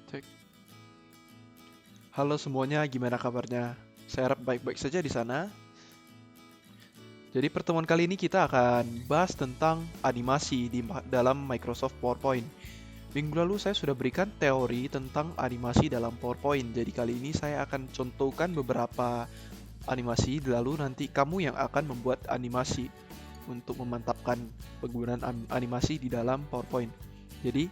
Cek. Halo semuanya, gimana kabarnya? Saya harap baik-baik saja di sana. Jadi pertemuan kali ini kita akan bahas tentang animasi di dalam Microsoft PowerPoint. Minggu lalu saya sudah berikan teori tentang animasi dalam PowerPoint. Jadi kali ini saya akan contohkan beberapa animasi, lalu nanti kamu yang akan membuat animasi untuk memantapkan penggunaan animasi di dalam PowerPoint. Jadi,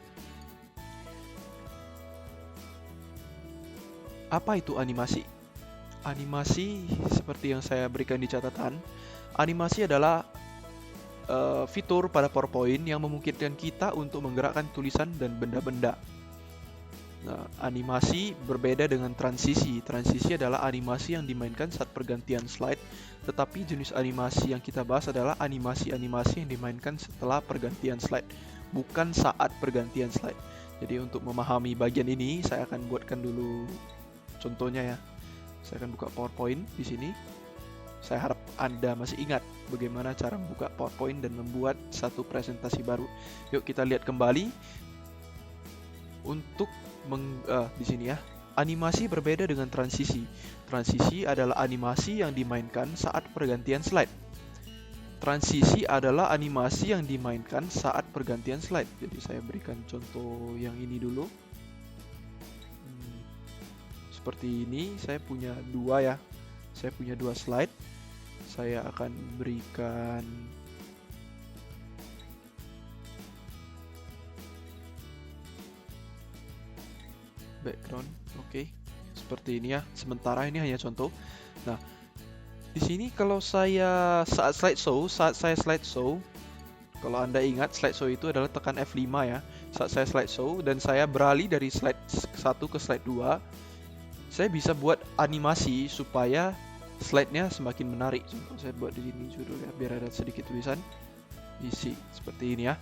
apa itu animasi? Animasi seperti yang saya berikan di catatan, animasi adalah fitur pada PowerPoint yang memungkinkan kita untuk menggerakkan tulisan dan benda-benda. Nah, animasi berbeda dengan transisi. Transisi adalah animasi yang dimainkan saat pergantian slide, tetapi jenis animasi yang kita bahas adalah animasi-animasi yang dimainkan setelah pergantian slide, bukan saat pergantian slide. Jadi untuk memahami bagian ini, saya akan buatkan dulu contohnya ya. Saya akan buka PowerPoint di sini. Saya harap Anda masih ingat bagaimana cara membuka PowerPoint dan membuat satu presentasi baru. Yuk kita lihat kembali. Untuk di sini ya. Animasi berbeda dengan transisi. Transisi adalah animasi yang dimainkan saat pergantian slide. Transisi adalah animasi yang dimainkan saat pergantian slide. Jadi saya berikan contoh yang ini dulu. Seperti ini, saya punya dua ya. Saya punya dua slide. Saya akan berikan background. Oke. Seperti ini ya. Sementara ini hanya contoh. Nah, di sini kalau saya saat saya slideshow, kalau Anda ingat slideshow itu adalah tekan F5 ya. Saat saya slideshow dan saya beralih dari slide 1 ke slide 2, saya bisa buat animasi supaya slide-nya semakin menarik. Contoh saya buat di sini judulnya biar ada sedikit tulisan isi seperti ini ya.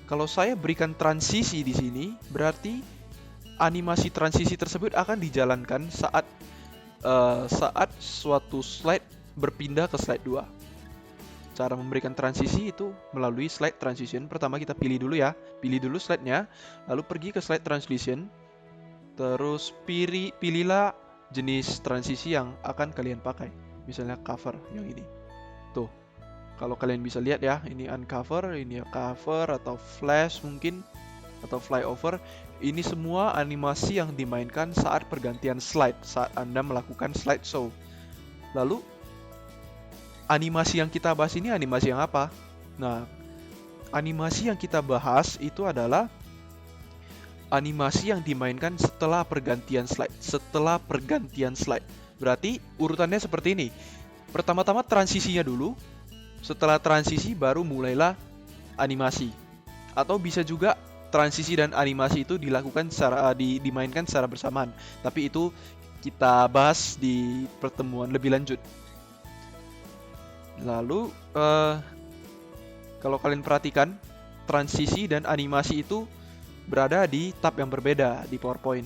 Kalau saya berikan transisi di sini, berarti animasi transisi tersebut akan dijalankan saat suatu slide berpindah ke slide 2. Cara memberikan transisi itu melalui slide transition. Pertama kita pilih dulu ya, pilih dulu slide-nya, lalu pergi ke slide transition. Terus pilihlah jenis transisi yang akan kalian pakai. Misalnya cover yang ini. Tuh. Kalau kalian bisa lihat ya, ini uncover, ini cover atau flash mungkin atau flyover. Ini semua animasi yang dimainkan saat pergantian slide, saat Anda melakukan slideshow. Lalu animasi yang kita bahas ini animasi yang apa? Nah, animasi yang kita bahas itu adalah animasi yang dimainkan setelah pergantian slide. Setelah pergantian slide. Berarti urutannya seperti ini. Pertama-tama transisinya dulu. Setelah transisi baru mulailah animasi. Atau bisa juga transisi dan animasi itu dilakukan dimainkan secara bersamaan. Tapi itu kita bahas di pertemuan lebih lanjut. Lalu kalau kalian perhatikan, transisi dan animasi itu berada di tab yang berbeda di PowerPoint.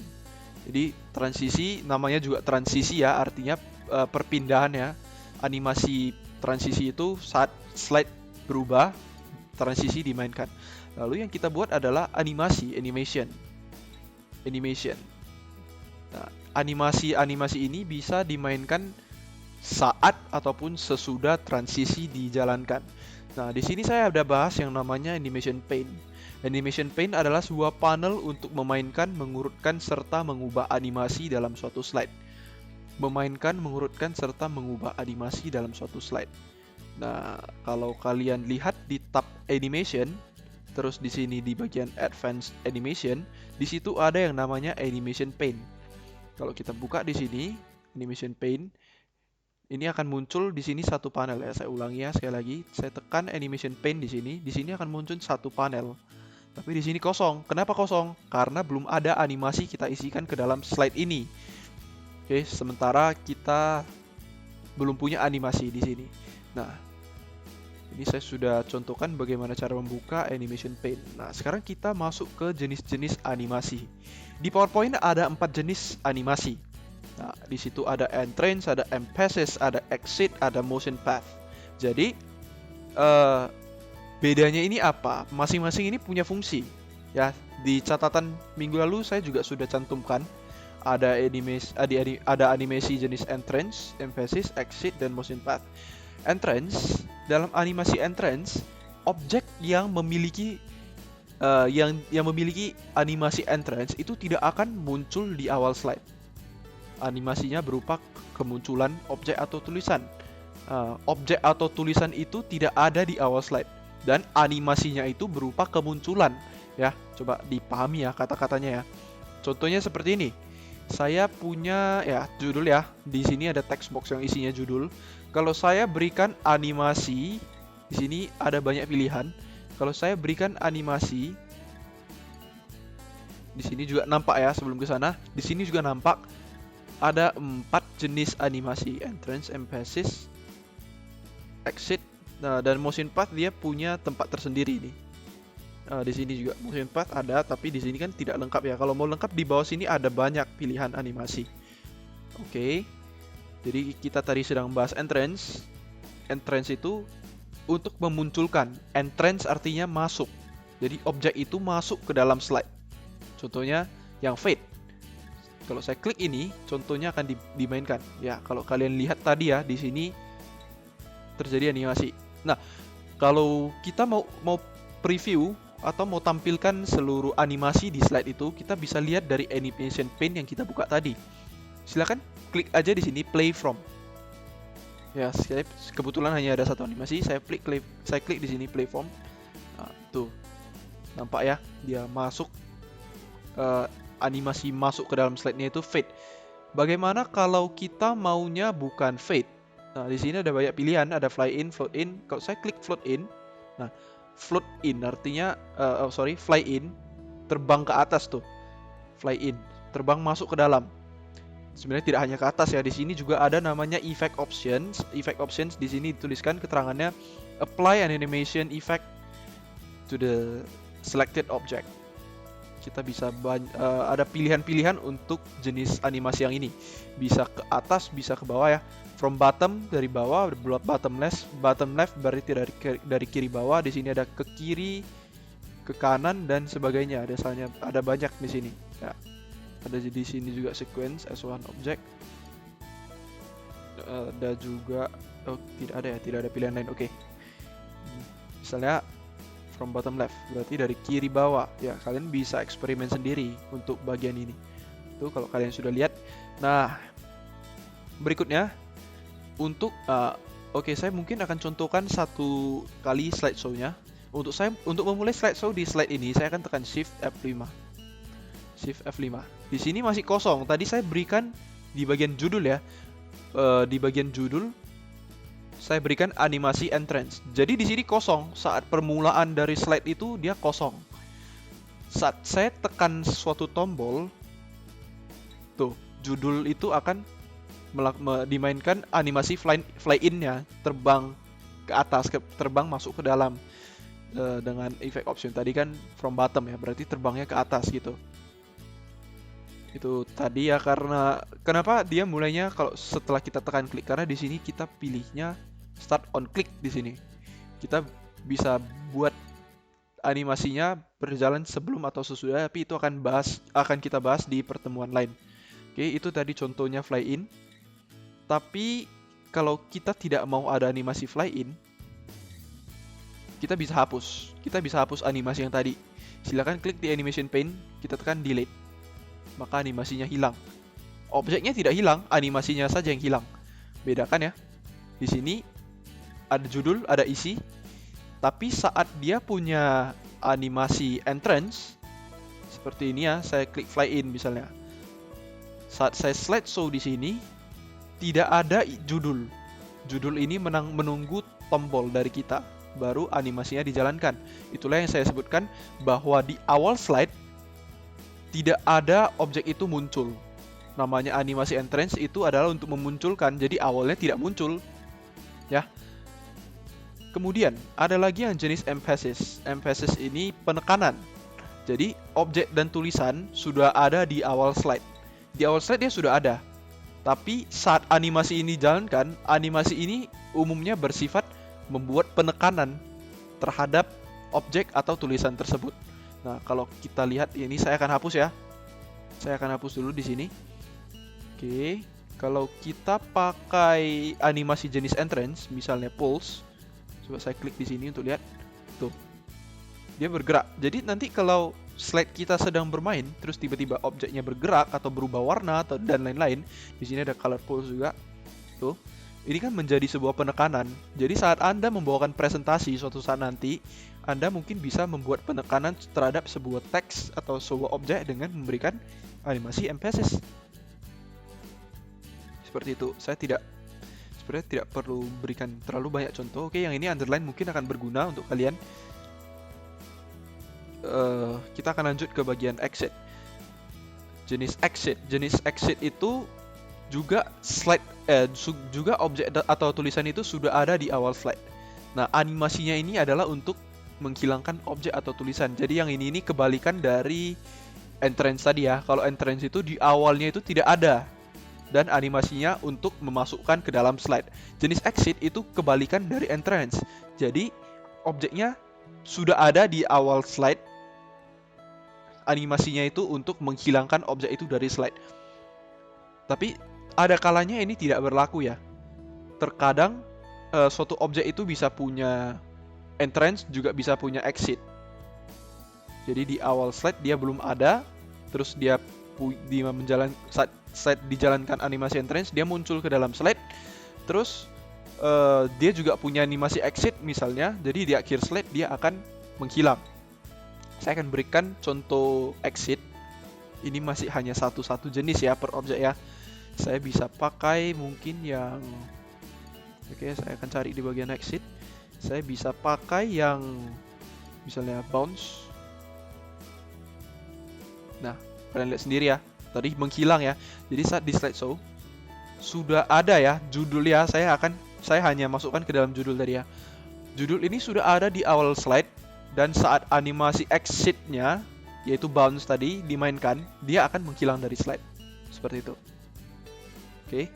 Jadi transisi namanya juga transisi ya, artinya perpindahan ya. Animasi transisi itu saat slide berubah, transisi dimainkan. Lalu yang kita buat adalah animation. Nah, animasi ini bisa dimainkan saat ataupun sesudah transisi dijalankan. Nah, di sini saya ada bahas yang namanya animation pane. Animation pane adalah sebuah panel untuk memainkan, mengurutkan, serta mengubah animasi dalam suatu slide. Memainkan, mengurutkan, serta mengubah animasi dalam suatu slide. Nah, kalau kalian lihat di tab animation, terus di sini di bagian advanced animation, di situ ada yang namanya animation pane. Kalau kita buka di sini, animation pane, ini akan muncul di sini satu panel ya. Saya ulangi ya sekali lagi. Saya tekan animation pane di sini. Di sini akan muncul satu panel. Tapi di sini kosong. Kenapa kosong? Karena belum ada animasi kita isikan ke dalam slide ini. Oke, sementara kita belum punya animasi di sini. Nah, ini saya sudah contohkan bagaimana cara membuka animation pane. Nah, sekarang kita masuk ke jenis-jenis animasi. Di PowerPoint ada 4 jenis animasi. Nah, di situ ada entrance, ada emphasis, ada exit, ada motion path. Jadi bedanya ini apa? Masing-masing ini punya fungsi. Ya, di catatan minggu lalu saya juga sudah cantumkan ada animasi jenis entrance, emphasis, exit, dan motion path. Entrance, dalam animasi entrance, objek yang memiliki yang memiliki animasi entrance itu tidak akan muncul di awal slide. Animasinya berupa kemunculan objek atau tulisan. Objek atau tulisan itu tidak ada di awal slide dan animasinya itu berupa kemunculan. Ya, coba dipahami ya kata-katanya ya. Contohnya seperti ini. Saya punya ya judul ya. Di sini ada text box yang isinya judul. Kalau saya berikan animasi, di sini ada banyak pilihan. Kalau saya berikan animasi, di sini juga nampak ya sebelum ke sana. Di sini juga nampak ada 4 jenis animasi: entrance, emphasis, exit, dan motion path. Dia punya tempat tersendiri nih. Di sini juga motion path ada, tapi di sini kan tidak lengkap ya. Kalau mau lengkap di bawah sini ada banyak pilihan animasi. Oke. Jadi kita tadi sedang bahas entrance. Entrance itu untuk memunculkan. Entrance artinya masuk. Jadi objek itu masuk ke dalam slide. Contohnya yang fade. Kalau saya klik ini, contohnya akan dimainkan. Ya, kalau kalian lihat tadi ya, di sini terjadi animasi. Nah, kalau kita mau preview atau mau tampilkan seluruh animasi di slide itu, kita bisa lihat dari animation pane yang kita buka tadi. Silakan klik aja di sini play from. Ya, kebetulan hanya ada satu animasi, saya klik di sini play from. Nah, tuh. Nampak ya, dia masuk animasi masuk ke dalam slide-nya itu fade. Bagaimana kalau kita maunya bukan fade? Nah, di sini ada banyak pilihan, ada fly in, float in. Kalau saya klik float in, nah, float in artinya fly in, terbang ke atas tuh. Fly in, terbang masuk ke dalam. Sebenarnya tidak hanya ke atas ya, di sini juga ada namanya effect options. Effect options di sini dituliskan keterangannya apply an animation effect to the selected object. Kita bisa ada pilihan-pilihan untuk jenis animasi yang ini. Bisa ke atas, bisa ke bawah ya. From bottom dari bawah, bottom left berarti dari kiri bawah. Di sini ada ke kiri, ke kanan dan sebagainya. Ada banyak di sini. Ya. Ada di sini juga sequence as one object. Ada juga tidak ada pilihan lain. Oke. Misalnya from bottom left berarti dari kiri bawah. Ya, kalian bisa eksperimen sendiri untuk bagian ini. Itu kalau kalian sudah lihat. Nah, berikutnya untuk saya mungkin akan contohkan satu kali slideshow-nya. Untuk memulai slideshow di slide ini saya akan tekan Shift F5. Shift F5. Di sini masih kosong. Tadi saya berikan di bagian judul ya. Di bagian judul saya berikan animasi entrance. Jadi di sini kosong. Saat permulaan dari slide itu dia kosong. Saat saya tekan suatu tombol, tuh judul itu akan dimainkan animasi fly in-nya, terbang ke atas, terbang masuk ke dalam dengan effect option. Tadi kan from bottom ya, berarti terbangnya ke atas gitu. Itu tadi ya, karena kenapa dia mulainya kalau setelah kita tekan klik, karena di sini kita pilihnya start on click. Di sini kita bisa buat animasinya berjalan sebelum atau sesudah, tapi itu akan kita bahas di pertemuan lain. Oke, itu tadi contohnya fly in. Tapi kalau kita tidak mau ada animasi fly in, kita bisa hapus animasi yang tadi. Silakan klik di animation pane, kita tekan delete. Maka animasinya hilang. Objeknya tidak hilang, animasinya saja yang hilang. Bedakan ya. Di sini ada judul, ada isi. Tapi saat dia punya animasi entrance seperti ini ya, saya klik fly in misalnya. Saat saya slideshow di sini tidak ada judul. Judul ini menunggu tombol dari kita, baru animasinya dijalankan. Itulah yang saya sebutkan bahwa di awal slide tidak ada objek itu muncul. Namanya animasi entrance itu adalah untuk memunculkan, jadi awalnya tidak muncul. Ya. Kemudian ada lagi yang jenis emphasis. Emphasis ini penekanan. Jadi objek dan tulisan sudah ada di awal slide. Di awal slide dia sudah ada. Tapi saat animasi ini dijalankan, animasi ini umumnya bersifat membuat penekanan terhadap objek atau tulisan tersebut. Nah, kalau kita lihat ini, saya akan hapus ya. Saya akan hapus dulu di sini. Oke, kalau kita pakai animasi jenis entrance, misalnya pulse, coba saya klik di sini untuk lihat. Tuh, dia bergerak. Jadi nanti kalau slide kita sedang bermain, terus tiba-tiba objeknya bergerak atau berubah warna atau dan lain-lain, di sini ada color pulse juga. Tuh, ini kan menjadi sebuah penekanan. Jadi saat Anda membawakan presentasi suatu saat nanti, Anda mungkin bisa membuat penekanan terhadap sebuah teks atau sebuah objek dengan memberikan animasi emphasis. Seperti itu. Saya sebenarnya tidak perlu berikan terlalu banyak contoh. Oke, yang ini underline mungkin akan berguna untuk kalian. Kita akan lanjut ke bagian exit. Jenis exit itu juga juga objek atau tulisan itu sudah ada di awal slide. Nah, animasinya ini adalah untuk menghilangkan objek atau tulisan. Jadi yang ini kebalikan dari entrance tadi ya. Kalau entrance itu di awalnya itu tidak ada dan animasinya untuk memasukkan ke dalam slide. Jenis exit itu kebalikan dari entrance. Jadi objeknya sudah ada di awal slide. Animasinya itu untuk menghilangkan objek itu dari slide. Tapi ada kalanya ini tidak berlaku ya. Terkadang suatu objek itu bisa punya entrance, juga bisa punya exit. Jadi di awal slide dia belum ada, terus dia saat dijalankan animasi entrance, dia muncul ke dalam slide. Terus dia juga punya animasi exit misalnya, jadi di akhir slide dia akan menghilang. Saya akan berikan contoh exit. Ini masih hanya satu jenis ya per objek ya. Saya bisa pakai mungkin yang... Oke, saya akan cari di bagian exit. Saya bisa pakai yang misalnya bounce. Nah, kalian lihat sendiri ya. Tadi menghilang ya. Jadi saat di slideshow sudah ada ya judulnya. Saya hanya masukkan ke dalam judul tadi ya. Judul ini sudah ada di awal slide, dan saat animasi exitnya yaitu bounce tadi dimainkan, dia akan menghilang dari slide. Seperti itu. Oke.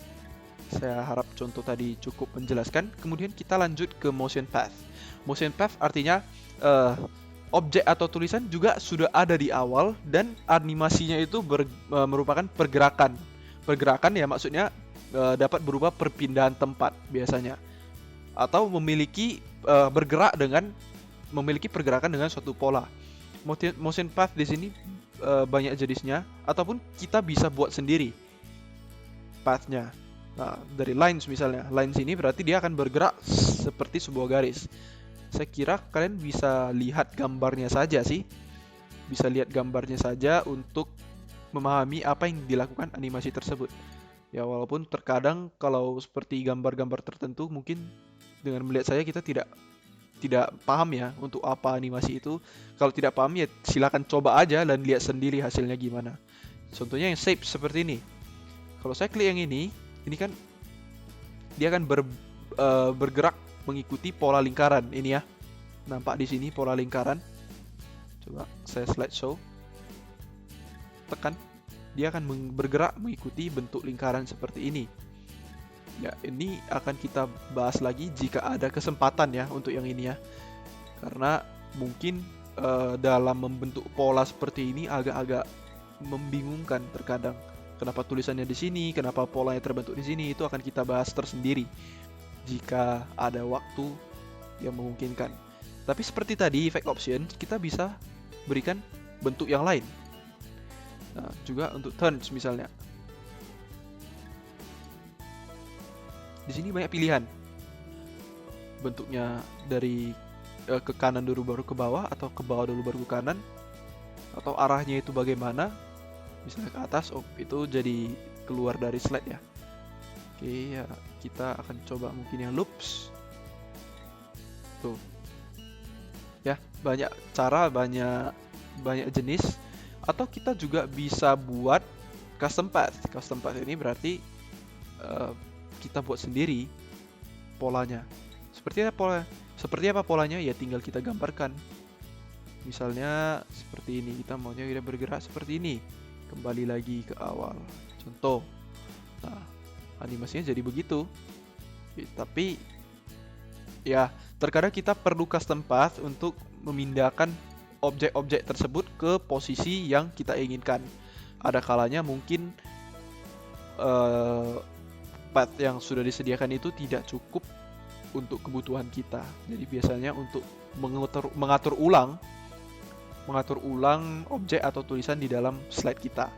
Saya harap contoh tadi cukup menjelaskan. Kemudian kita lanjut ke motion path. Motion path artinya objek atau tulisan juga sudah ada di awal dan animasinya itu merupakan pergerakan. Pergerakan ya maksudnya dapat berupa perpindahan tempat biasanya, atau memiliki pergerakan dengan suatu pola. Motion path di sini banyak jenisnya, ataupun kita bisa buat sendiri pathnya. Nah, dari lines misalnya, lines ini berarti dia akan bergerak seperti sebuah garis. Saya kira kalian bisa lihat gambarnya saja sih. Bisa lihat gambarnya saja untuk memahami apa yang dilakukan animasi tersebut. Ya, walaupun terkadang kalau seperti gambar-gambar tertentu mungkin dengan melihat saya kita tidak paham ya untuk apa animasi itu. Kalau tidak paham ya silakan coba aja dan lihat sendiri hasilnya gimana. Contohnya yang shape seperti ini. Kalau saya klik yang ini kan dia akan bergerak mengikuti pola lingkaran ini ya. Nampak di sini pola lingkaran. Coba saya slideshow. Tekan. Dia akan bergerak mengikuti bentuk lingkaran seperti ini. Ya, ini akan kita bahas lagi jika ada kesempatan ya untuk yang ini ya. Karena mungkin dalam membentuk pola seperti ini agak-agak membingungkan terkadang. Kenapa tulisannya di sini, kenapa polanya terbentuk di sini, itu akan kita bahas tersendiri jika ada waktu yang memungkinkan. Tapi seperti tadi effect option, kita bisa berikan bentuk yang lain. Nah, juga untuk turns misalnya. Di sini banyak pilihan. Bentuknya dari ke kanan dulu baru ke bawah, atau ke bawah dulu baru ke kanan, atau arahnya itu bagaimana. Misalnya ke atas, itu jadi keluar dari slide ya. Oke, ya kita akan coba mungkin yang loops. Tuh. Ya, banyak cara, banyak jenis. Atau kita juga bisa buat custom path. Custom path ini berarti kita buat sendiri polanya. Seperti apa polanya? Ya tinggal kita gambarkan. Misalnya seperti ini, kita maunya kita bergerak seperti ini. Kembali lagi ke awal. Contoh. Nah, animasinya jadi begitu. Tapi ya terkadang kita perlu custom path untuk memindahkan objek-objek tersebut ke posisi yang kita inginkan. Ada kalanya mungkin path yang sudah disediakan itu tidak cukup untuk kebutuhan kita. Jadi biasanya untuk mengatur ulang objek atau tulisan di dalam slide kita.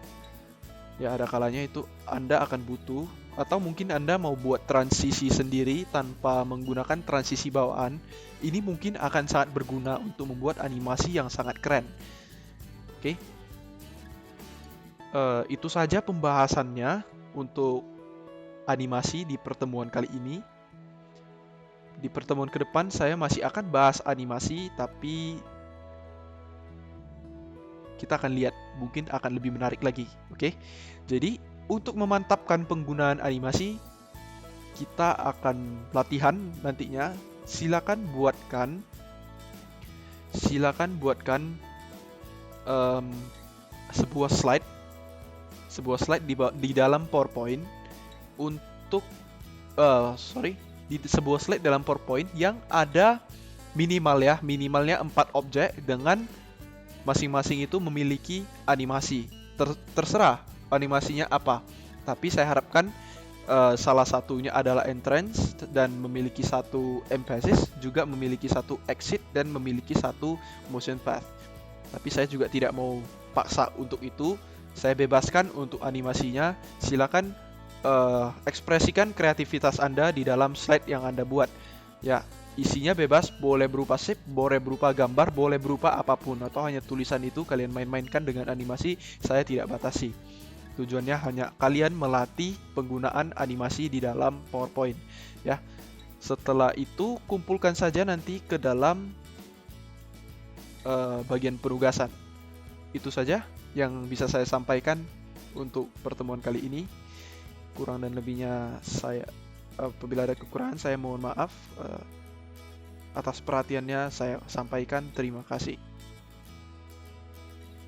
Ya, ada kalanya itu Anda akan butuh, atau mungkin Anda mau buat transisi sendiri tanpa menggunakan transisi bawaan. Ini mungkin akan sangat berguna untuk membuat animasi yang sangat keren. Oke. Itu saja pembahasannya untuk animasi di pertemuan kali ini. Di pertemuan ke depan saya masih akan bahas animasi, tapi kita akan lihat, mungkin akan lebih menarik lagi. Oke. Jadi untuk memantapkan penggunaan animasi, kita akan latihan nantinya. Silakan buatkan sebuah slide di dalam PowerPoint untuk sebuah slide dalam PowerPoint yang ada minimalnya 4 objek dengan masing-masing itu memiliki animasi. Terserah animasinya apa, tapi saya harapkan salah satunya adalah entrance dan memiliki satu emphasis, juga memiliki satu exit dan memiliki satu motion path. Tapi saya juga tidak mau paksa untuk itu, saya bebaskan untuk animasinya. Silakan ekspresikan kreativitas Anda di dalam slide yang Anda buat. Ya, isinya bebas, boleh berupa shape, boleh berupa gambar, boleh berupa apapun, atau hanya tulisan itu kalian main-mainkan dengan animasi, saya tidak batasi. Tujuannya hanya kalian melatih penggunaan animasi di dalam PowerPoint. Ya, setelah itu kumpulkan saja nanti ke dalam bagian penugasan. Itu saja yang bisa saya sampaikan untuk pertemuan kali ini. Kurang dan lebihnya saya, apabila ada kekurangan, saya mohon maaf. Atas perhatiannya saya sampaikan terima kasih.